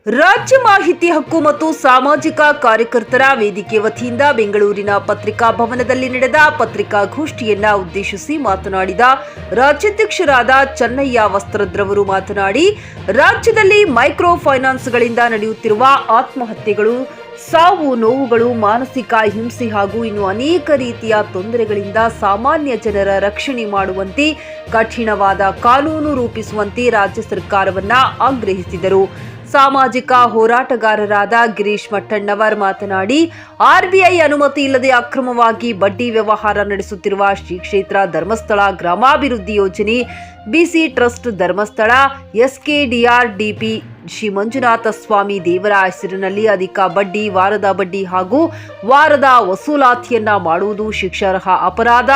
ರಾಜ್ಯ ಮಾಹಿತಿ ಹಕ್ಕು ಮತ್ತು ಸಾಮಾಜಿಕ ಕಾರ್ಯಕರ್ತರ ವೇದಿಕೆ ವತಿಯಿಂದ ಬೆಂಗಳೂರಿನ ಪತ್ರಿಕಾ ಭವನದಲ್ಲಿ ನಡೆದ ಪತ್ರಿಕಾಗೋಷ್ಠಿಯನ್ನ ಉದ್ದೇಶಿಸಿ ಮಾತನಾಡಿದ ರಾಜ್ಯಾಧ್ಯಕ್ಷರಾದ ಚೆನ್ನಯ್ಯ ವಸ್ತ್ರದ್ರವರು ಮಾತನಾಡಿ, ರಾಜ್ಯದಲ್ಲಿ ಮೈಕ್ರೋ ಫೈನಾನ್ಸ್ಗಳಿಂದ ನಡೆಯುತ್ತಿರುವ ಆತ್ಮಹತ್ಯೆಗಳು, ಸಾವು ನೋವುಗಳು, ಮಾನಸಿಕ ಹಿಂಸೆ ಹಾಗೂ ಇನ್ನು ಅನೇಕ ರೀತಿಯ ತೊಂದರೆಗಳಿಂದ ಸಾಮಾನ್ಯ ಜನರ ರಕ್ಷಣೆ ಮಾಡುವಂತೆ ಕಠಿಣವಾದ ಕಾನೂನು ರೂಪಿಸುವಂತೆ ರಾಜ್ಯ ಸರ್ಕಾರವನ್ನ ಆಗ್ರಹಿಸಿದರು. ಸಾಮಾಜಿಕ ಹೋರಾಟಗಾರರಾದ ಗಿರೀಶ್ ಮಠಣ್ಣವರ್ ಮಾತನಾಡಿ, ಆರ್ಬಿಐ ಅನುಮತಿ ಇಲ್ಲದೆ ಅಕ್ರಮವಾಗಿ ಬಡ್ಡಿ ವ್ಯವಹಾರ ನಡೆಸುತ್ತಿರುವ ಶ್ರೀ ಕ್ಷೇತ್ರ ಧರ್ಮಸ್ಥಳ ಗ್ರಾಮಾಭಿವೃದ್ಧಿ ಯೋಜನೆ, ಬಿಸಿ ಟ್ರಸ್ಟ್ ಧರ್ಮಸ್ಥಳ, ಎಸ್ಕೆಡಿಆರ್ಡಿಪಿ ಶ್ರೀ ಮಂಜುನಾಥ ಸ್ವಾಮಿ ದೇವರ ಹೆಸರಿನಲ್ಲಿ ಅಧಿಕ ಬಡ್ಡಿ, ವಾರದ ಬಡ್ಡಿ ಹಾಗೂ ವಾರದ ವಸೂಲಾತಿಯನ್ನ ಮಾಡುವುದು ಶಿಕ್ಷಾರ್ಹ ಅಪರಾಧ.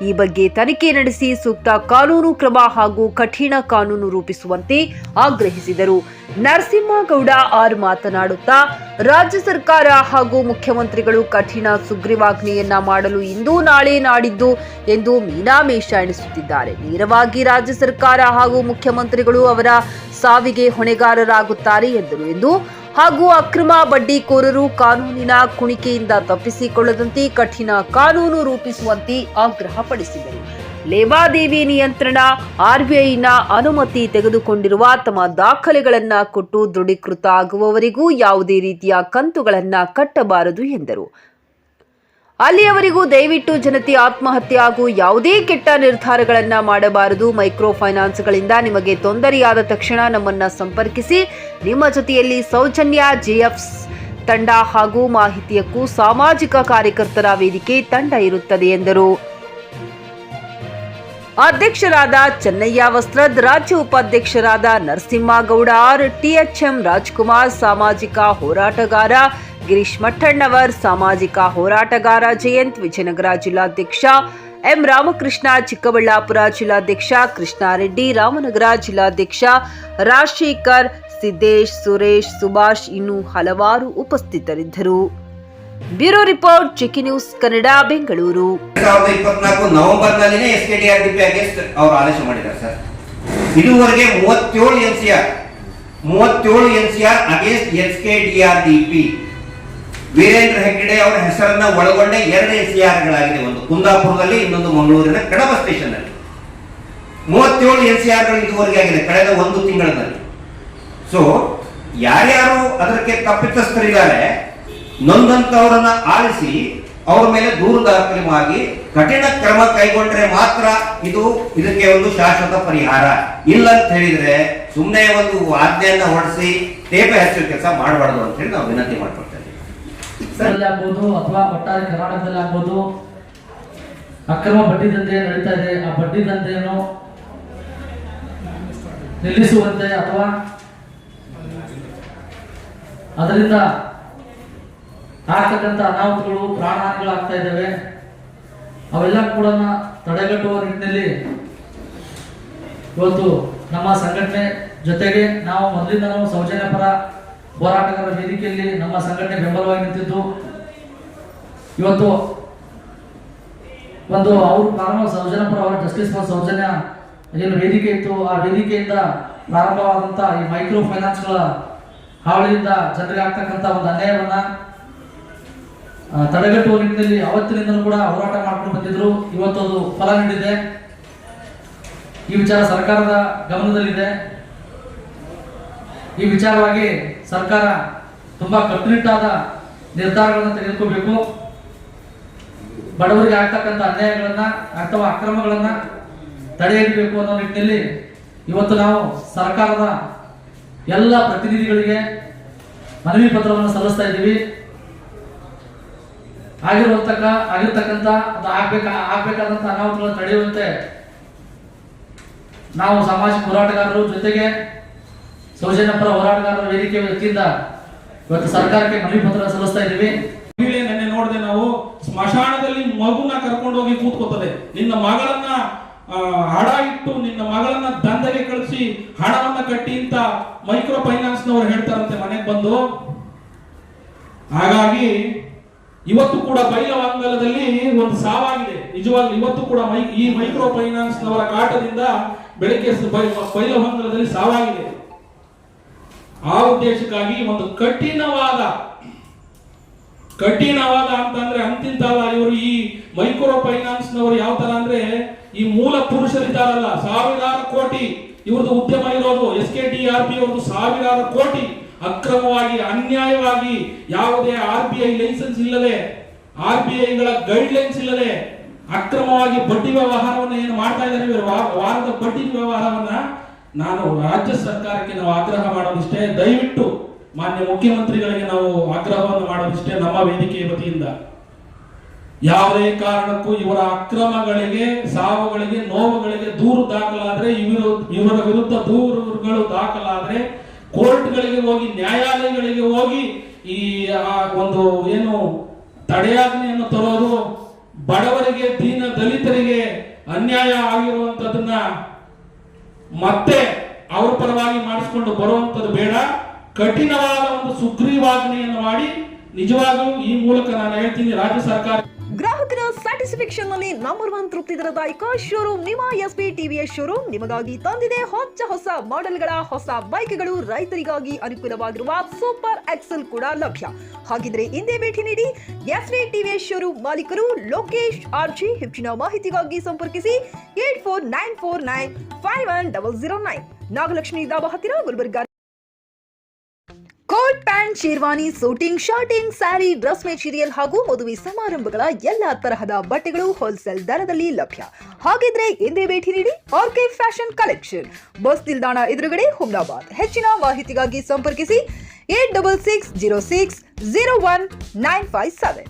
ಈ ಬಗ್ಗೆ ತನಿಖೆ ನಡೆಸಿ ಸೂಕ್ತ ಕಾನೂನು ಕ್ರಮ ಹಾಗೂ ಕಠಿಣ ಕಾನೂನು ರೂಪಿಸುವಂತೆ ಆಗ್ರಹಿಸಿದರು. ನರಸಿಂಹಗೌಡ ಆರ್ ಮಾತನಾಡುತ್ತಾ, ರಾಜ್ಯ ಸರ್ಕಾರ ಹಾಗೂ ಮುಖ್ಯಮಂತ್ರಿಗಳು ಕಠಿಣ ಸುಗ್ರೀವಾಜ್ಞೆಯನ್ನ ಮಾಡಲು ಇಂದು ನಾಳೆ ನಾಡಿದ್ದು ಎಂದು ಮೀನಾಮೇಷ ಎಣಿಸುತ್ತಿದ್ದಾರೆ. ನೇರವಾಗಿ ರಾಜ್ಯ ಸರ್ಕಾರ ಹಾಗೂ ಮುಖ್ಯಮಂತ್ರಿಗಳು ಅವರ ಸಾವಿಗೆ ಹೊಣೆಗಾರರಾಗುತ್ತಾರೆ ಎಂದರು ಹಾಗೂ ಅಕ್ರಮ ಬಡ್ಡಿಕೋರರು ಕಾನೂನಿನ ಕುಣಿಕೆಯಿಂದ ತಪ್ಪಿಸಿಕೊಳ್ಳದಂತೆ ಕಠಿಣ ಕಾನೂನು ರೂಪಿಸುವಂತೆ ಆಗ್ರಹಪಡಿಸಿದರು. ಲೇವಾದೇವಿ ನಿಯಂತ್ರಣ, ಆರ್ಬಿಐನ ಅನುಮತಿ ತೆಗೆದುಕೊಂಡಿರುವ ತಮ್ಮ ದಾಖಲೆಗಳನ್ನು ಕೊಟ್ಟು ದೃಢೀಕೃತ ಆಗುವವರೆಗೂ ಯಾವುದೇ ರೀತಿಯ ಕಂತುಗಳನ್ನು ಕಟ್ಟಬಾರದು ಎಂದರು. ಅಲ್ಲಿಯವರೆಗೂ ದಯವಿಟ್ಟು ಜನತೆ ಆತ್ಮಹತ್ಯೆ ಹಾಗೂ ಯಾವುದೇ ಕೆಟ್ಟ ನಿರ್ಧಾರಗಳನ್ನು ಮಾಡಬಾರದು. ಮೈಕ್ರೋ ಫೈನಾನ್ಸ್ಗಳಿಂದ ನಿಮಗೆ ತೊಂದರೆಯಾದ ತಕ್ಷಣ ನಮ್ಮನ್ನ ಸಂಪರ್ಕಿಸಿ. ನಿಮ್ಮ ಜೊತೆಯಲ್ಲಿ ಸೌಜನ್ಯ ಜೆಎಫ್ ತಂಡ ಹಾಗೂ ಮಾಹಿತಿಯಕ್ಕೂ ಸಾಮಾಜಿಕ ಕಾರ್ಯಕರ್ತರ ವೇದಿಕೆ ತಂಡ ಇರುತ್ತದೆ ಎಂದರು. ಅಧ್ಯಕ್ಷರಾದ ಚೆನ್ನಯ್ಯ ವಸ್ತ್ರದ್, ರಾಜ್ಯ ಉಪಾಧ್ಯಕ್ಷರಾದ ನರಸಿಂಹಗೌಡ ಆರ್, ಟಿಎಚ್ಎಂ ರಾಜ್ಕುಮಾರ್, ಸಾಮಾಜಿಕ ಹೋರಾಟಗಾರ ಗಿರೀಶ್ ಮಠಣ್ಣವರ್, ಸಾಮಾಜಿಕ ಹೋರಾಟಗಾರ ಜಯಂತ್, ವಿಜಯನಗರ ಜಿಲ್ಲಾಧ್ಯಕ್ಷ ಎಂ ರಾಮಕೃಷ್ಣ, ಚಿಕ್ಕಬಳ್ಳಾಪುರ ಜಿಲ್ಲಾಧ್ಯಕ್ಷ ಕೃಷ್ಣಾರೆಡ್ಡಿ, ರಾಮನಗರ ಜಿಲ್ಲಾಧ್ಯಕ್ಷ ರಾಜಶೇಖರ್, ಸಿದ್ದೇಶ್, ಸುರೇಶ್, ಸುಭಾಷ್ ಇನ್ನೂ ಹಲವಾರು ಉಪಸ್ಥಿತರಿದ್ದರು. ಬ್ಯೂರೋ ರಿಪೋರ್ಟ್, ಚಿಕ್ಕಿ news Kannada, Bengaluru. 2024 ನವೆಂಬರ್ನಲ್ಲಿನೇ SKDRDP against ಅವರು ಆದೇಶ ಮಾಡಿದ್ದಾರೆ ಸರ್. ಇದುವರೆಗೆ 37 NCR against SKDRDP. Veerendra Heggade ಅವರ ಹೆಸರನ್ನ ಒಳಗೊಂಡ 2 ಎನ್ಸಿಆರ್ಗಳಾಗಿದೆ, ಒಂದು ಕುಂದಾಪುರದಲ್ಲಿ, ಇನ್ನೊಂದು ಮಂಗಳೂರಿನ ಕಡಬ ಸ್ಟೇಷನ್ ನಲ್ಲಿ. 37 ಎನ್ಸಿಆರ್ಗಳು ಇದುವರೆಗೆ ಆಗಿದೆ ಕಳೆದ 1 ತಿಂಗಳಲ್ಲಿ. ಸೊ ಯಾರ್ಯಾರು ಅದಕ್ಕೆ ತಪ್ಪಿತಸ್ಥರಿದ್ದಾರೆ, ನೊಂದಂತವರನ್ನ ಆಲಿಸಿ ಅವರ ಮೇಲೆ ದೂರು ದಾಖಲಾಗಿ ಕಠಿಣ ಕ್ರಮ ಕೈಗೊಂಡ್ರೆ ಮಾತ್ರ ಇದಕ್ಕೆ ಒಂದು ಶಾಶ್ವತ ಪರಿಹಾರ. ಇಲ್ಲ ಅಂತ ಹೇಳಿದ್ರೆ ಸುಮ್ಮನೆ ಒಂದು ಆಜ್ಞೆಯನ್ನ ಹೊರಡಿಸಿ ತೇಪೆ ಹಚ್ಚೋ ಕೆಲಸ ಮಾಡಬಾರ್ದು ಅಂತ ಹೇಳಿ ನಾವು ವಿನಂತಿ ಮಾಡ್ಕೊಳ್ತಾ ಇದ್ದೀವಿ. ಆಗ್ಬೋದು ಅಥವಾ ಒಟ್ಟಾರೆ ಕರ್ನಾಟಕದಲ್ಲಿ ಆಗ್ಬೋದು ಅಕ್ರಮ ಬಡ್ಡಿ ದಂಧೆ ನಡೀತಾ ಇದೆ. ಆ ಬಡ್ಡಿ ದಂಧೆಯನ್ನು ನಿಲ್ಲಿಸುವಂತೆ ಅಥವಾ ಅದರಿಂದ ಆಗ್ತಕ್ಕಂಥ ಅನಾಹುತಗಳು, ಪ್ರಾಣಹಾನಿಗಳಾಗ್ತಾ ಇದ್ದಾವೆ, ಅವೆಲ್ಲ ಕೂಡ ತಡೆಗಟ್ಟುವ ನಿಟ್ಟಿನಲ್ಲಿ ಇವತ್ತು ನಮ್ಮ ಸಂಘಟನೆ ಜೊತೆಗೆ ನಾವು ಮೊದಲಿಂದನೂ ಸೌಜನ್ಯ ಪರ ಹೋರಾಟಗಾರರ ವೇದಿಕೆಯಲ್ಲಿ ನಮ್ಮ ಸಂಘಟನೆ ಬೆಂಬಲವಾಗಿ ನಿಂತಿದ್ದು, ಇವತ್ತು ಒಂದು ಅವರು ಪ್ರಾರಂಭ ಸೌಜನ್ಯ ಪರ ಅವರ ಜಸ್ಟಿಸ್ ಫಾರ್ ಸೌಜನ್ಯ ಏನು ವೇದಿಕೆ ಇತ್ತು, ಆ ವೇದಿಕೆಯಿಂದ ಪ್ರಾರಂಭವಾದಂಥ ಈ ಮೈಕ್ರೋ ಫೈನಾನ್ಸ್ಗಳ ಹಾವಳಿಯಿಂದ ಜನರಿಗೆ ಆಗ್ತಕ್ಕಂಥ ಒಂದು ಅನ್ಯಾಯವನ್ನ ತಡೆಗಟ್ಟುವ ನಿಟ್ಟಿನಲ್ಲಿ ಅವತ್ತಿನಿಂದಲೂ ಕೂಡ ಹೋರಾಟ ಮಾಡ್ಕೊಂಡು ಬಂದಿದ್ರು. ಇವತ್ತು ಅದು ಫಲ ನೀಡಿದೆ. ಈ ವಿಚಾರ ಸರ್ಕಾರದ ಗಮನದಲ್ಲಿದೆ. ಈ ವಿಚಾರವಾಗಿ ಸರ್ಕಾರ ತುಂಬಾ ಕಟ್ಟುನಿಟ್ಟಾದ ನಿರ್ಧಾರಗಳನ್ನು ತೆಗೆದುಕೋಬೇಕು. ಬಡವರಿಗೆ ಆಗ್ತಕ್ಕಂಥ ಅನ್ಯಾಯಗಳನ್ನ ಅಥವಾ ಅಕ್ರಮಗಳನ್ನ ತಡೆ ಹಿಡಿಬೇಕು ಅನ್ನೋ ನಿಟ್ಟಿನಲ್ಲಿ ಇವತ್ತು ನಾವು ಸರ್ಕಾರದ ಎಲ್ಲ ಪ್ರತಿನಿಧಿಗಳಿಗೆ ಮನವಿ ಪತ್ರವನ್ನು ಸಲ್ಲಿಸ್ತಾ ಇದ್ದೀವಿ. ಆಗಿರ್ತಕ್ಕಂಥ ಆಗ್ಬೇಕಾದಂತ ಅನಾಹುತಗಳನ್ನು ತಡೆಯುವಂತೆ ನಾವು ಸಾಮಾಜಿಕ ಹೋರಾಟಗಾರರು ಜೊತೆಗೆ ಸೌಜನ್ಯ ಪರ ಹೋರಾಟಗಾರರ ವೇದಿಕೆ ವತಿಯಿಂದ ಇವತ್ತು ಸರ್ಕಾರಕ್ಕೆ ಮನವಿ ಪತ್ರ ಸಲ್ಲಿಸ್ತಾ ಇದ್ದೀವಿ. ನೆನ್ನೆ ನೋಡಿದೆ ನಾವು, ಸ್ಮಶಾನದಲ್ಲಿ ಮಗುನ ಕರ್ಕೊಂಡು ಹೋಗಿ ಕೂತ್ಕೋತದೆ. ನಿನ್ನ ಮಗಳನ್ನ ಹಣ ಇಟ್ಟು ನಿನ್ನ ಮಗಳನ್ನ ದಂಧೆಗೆ ಕಳಿಸಿ ಹಣವನ್ನ ಕಟ್ಟಿ ಅಂತ ಮೈಕ್ರೋ ಫೈನಾನ್ಸ್ ನವರು ಹೇಳ್ತಾರಂತೆ ಮನೆಗೆ ಬಂದು. ಹಾಗಾಗಿ ಇವತ್ತು ಕೂಡ ಬೈಲಹೊಂಗಲದಲ್ಲಿ ಒಂದು ಸಾವಾಗಿದೆ. ನಿಜವಾಗ್ಲೂ ಇವತ್ತು ಕೂಡ ಈ ಮೈಕ್ರೋ ಫೈನಾನ್ಸ್ ನವರ ಕಾಟದಿಂದ ಬೆಳಗ್ಗೆ ಬೈಲಹೊಂಗಲದಲ್ಲಿ ಸಾವಾಗಿದೆ. ಆ ಉದ್ದೇಶಕ್ಕಾಗಿ ಒಂದು ಕಠಿಣವಾದ ಅಂತಂದ್ರೆ ಅಂತಿಂತಲ್ಲ. ಇವರು ಈ ಮೈಕ್ರೋ ಫೈನಾನ್ಸ್ ನವರು ಯಾವ ತರ ಅಂದ್ರೆ ಈ ಮೂಲ ಪುರುಷರಿದ್ದಾರಲ್ಲ, ಸಾವಿರಾರು ಕೋಟಿ ಇವ್ರದ್ದು ಉದ್ಯಮ ಇರೋದು. SKDRP ಅವ್ರದ್ದು ಸಾವಿರಾರು ಕೋಟಿ ಅಕ್ರಮವಾಗಿ ಅನ್ಯಾಯವಾಗಿ ಯಾವುದೇ RBI ಲೈಸೆನ್ಸ್ ಇಲ್ಲದೆ, RBIಗಳ ಗೈಡ್ಲೈನ್ಸ್ ಇಲ್ಲದೆ ಅಕ್ರಮವಾಗಿ ಬಡ್ಡಿ ವ್ಯವಹಾರವನ್ನು ಏನು ಮಾಡ್ತಾ ಇದ್ದಾರೆ, ವಾರದ ಬಡ್ಡಿ ವ್ಯವಹಾರವನ್ನ ನಾನು ರಾಜ್ಯ ಸರ್ಕಾರಕ್ಕೆ ನಾವು ಆಗ್ರಹ ಮಾಡೋದಿಷ್ಟೇ, ದಯವಿಟ್ಟು ಮಾನ್ಯ ಮುಖ್ಯಮಂತ್ರಿಗಳಿಗೆ ನಾವು ಆಗ್ರಹವನ್ನು ಮಾಡೋದಿಷ್ಟೇ ನಮ್ಮ ವೇದಿಕೆಯ ವತಿಯಿಂದ. ಯಾವುದೇ ಕಾರಣಕ್ಕೂ ಇವರ ಅಕ್ರಮಗಳಿಗೆ, ಸಾವುಗಳಿಗೆ, ನೋವುಗಳಿಗೆ ದೂರು ದಾಖಲಾದ್ರೆ, ಇವರ ವಿರುದ್ಧ ದೂರುಗಳು ದಾಖಲಾದ್ರೆ ಕೋರ್ಟ್ಗಳಿಗೆ ಹೋಗಿ, ನ್ಯಾಯಾಲಯಗಳಿಗೆ ಹೋಗಿ ಈ ಒಂದು ಏನು ತಡೆಯಾಜ್ಞೆಯನ್ನು ತರೋದು, ಬಡವರಿಗೆ, ದೀನ ದಲಿತರಿಗೆ ಅನ್ಯಾಯ ಆಗಿರುವಂತದನ್ನ ಮತ್ತೆ ಅವ್ರ ಪರವಾಗಿ ಮಾಡಿಸಿಕೊಂಡು ಬರುವಂತದ್ದು ಬೇಡ. ಕಠಿಣವಾದ ಒಂದು ಸುಗ್ರೀವಾಜ್ಞೆಯನ್ನು ಮಾಡಿ ನಿಜವಾಗ್ಲೂ ಈ ಮೂಲಕ ನಾನು ಹೇಳ್ತೀನಿ ರಾಜ್ಯ ಸರ್ಕಾರ ಗ್ರಾಹಕರ ಸ್ಯಾಟಿಸ್ಫ್ಯಾಕ್ಷನ್ ನಲ್ಲಿ ನಂಬರ್ 1 ತೃಪ್ತಿದಾಯಕ ಶೋರೂಮ್ ನಿಮ್ಮ SP TVS ಶೋರೂಮ್ ನಿಮಗಾಗಿ ತಂದಿದೆ ಹೊಸ ಮಾಡೆಲ್ಗಳ ಹೊಸ ಬೈಕ್ಗಳು. ರೈತರಿಗಾಗಿ ಅನುಕೂಲವಾಗಿರುವ ಸೂಪರ್ ಎಕ್ಸೆಲ್ ಕೂಡ ಲಭ್ಯ. ಹಾಗಿದ್ರೆ ಹಿಂದೆ ಭೇಟಿ ನೀಡಿ SP TVS ಶೋರೂಮ್ ಮಾಲೀಕರು ಲೋಕೇಶ್ RG. ಹೆಚ್ಚಿನ ಮಾಹಿತಿಗಾಗಿ ಸಂಪರ್ಕಿಸಿ 8494951009, ನಾಗಲಕ್ಷ್ಮಿ ದಾಬಾ ಹತ್ತಿರ, Gulbarga. Coat pant, sherwani, suiting, shirting, sari, dress material ಹಾಗೂ ಮದುವೆ ಸಮಾರಂಭಗಳ ಎಲ್ಲಾ ತರಹದ ಬಟ್ಟೆಗಳು ಹೋಲ್ಸೇಲ್ ದರದಲ್ಲಿ ಲಭ್ಯ. ಹಾಗಿದ್ರೆ ಹಿಂದೆ ಭೇಟಿ ನೀಡಿ RK ಫ್ಯಾಷನ್ ಕಲೆಕ್ಷನ್, ಬಸ್ ನಿಲ್ದಾಣ ಎದುರುಗಡೆ, ಹುಮ್ನಾಬಾದ್. ಹೆಚ್ಚಿನ ಮಾಹಿತಿಗಾಗಿ ಸಂಪರ್ಕಿಸಿ 8660601957.